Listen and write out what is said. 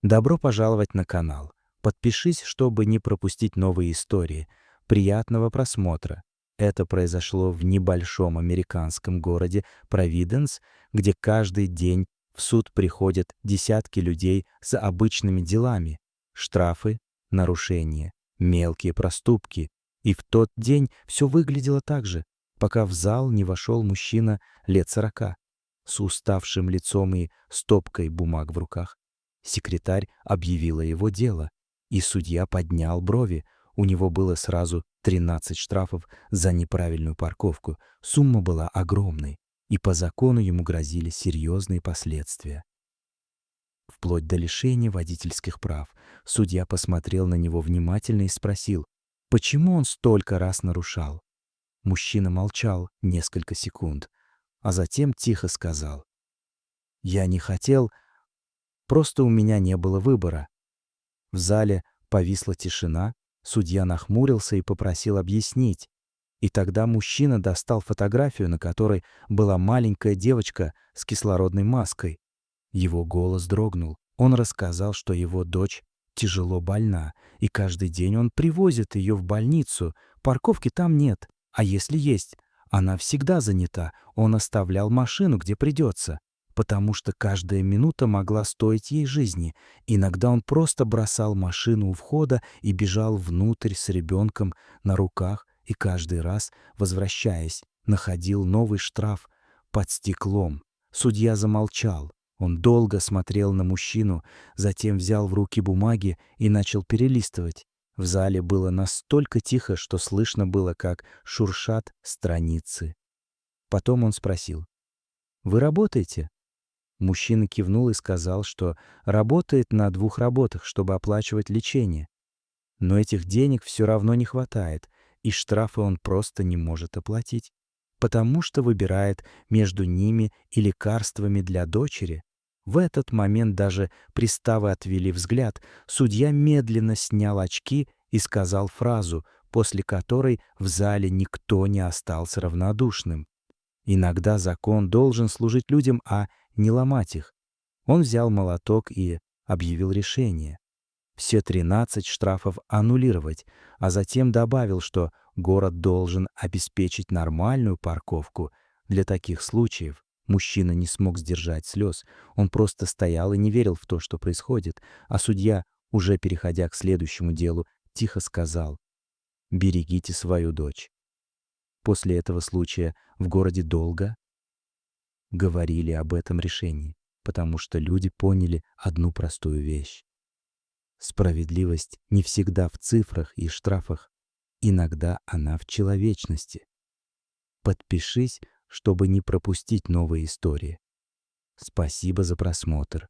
Добро пожаловать на канал. Подпишись, чтобы не пропустить новые истории. Приятного просмотра. Это произошло в небольшом американском городе Провиденс, где каждый день в суд приходят десятки людей за обычными делами. Штрафы, нарушения, мелкие проступки. И в тот день все выглядело так же, пока в зал не вошел мужчина лет 40, с уставшим лицом и стопкой бумаг в руках. Секретарь объявила его дело, и судья поднял брови. У него было сразу 13 штрафов за неправильную парковку. Сумма была огромной, и по закону ему грозили серьезные последствия. Вплоть до лишения водительских прав. Судья посмотрел на него внимательно и спросил, почему он столько раз нарушал. Мужчина молчал несколько секунд, а затем тихо сказал: «Я не хотел, просто у меня не было выбора». В зале повисла тишина, судья нахмурился и попросил объяснить. И тогда мужчина достал фотографию, на которой была маленькая девочка с кислородной маской. Его голос дрогнул. Он рассказал, что его дочь тяжело больна, и каждый день он привозит ее в больницу. Парковки там нет, а если есть, она всегда занята. Он оставлял машину, где придется, потому что каждая минута могла стоить ей жизни. Иногда он просто бросал машину у входа и бежал внутрь с ребенком на руках, и каждый раз, возвращаясь, находил новый штраф под стеклом. Судья замолчал. Он долго смотрел на мужчину, затем взял в руки бумаги и начал перелистывать. В зале было настолько тихо, что слышно было, как шуршат страницы. Потом он спросил: «Вы работаете?» Мужчина кивнул и сказал, что работает на 2 работах, чтобы оплачивать лечение. Но этих денег все равно не хватает, и штрафы он просто не может оплатить, потому что выбирает между ними и лекарствами для дочери. В этот момент даже приставы отвели взгляд. Судья медленно снял очки и сказал фразу, после которой в зале никто не остался равнодушным. Иногда закон должен служить людям, а не ломать их. Он взял молоток и объявил решение. Все 13 штрафов аннулировать, а затем добавил, что город должен обеспечить нормальную парковку. Для таких случаев мужчина не смог сдержать слез. Он просто стоял и не верил в то, что происходит, а судья, уже переходя к следующему делу, тихо сказал: «Берегите свою дочь». После этого случая в городе долго говорили об этом решении, потому что люди поняли одну простую вещь. Справедливость не всегда в цифрах и штрафах, иногда она в человечности. Подпишись, чтобы не пропустить новые истории. Спасибо за просмотр.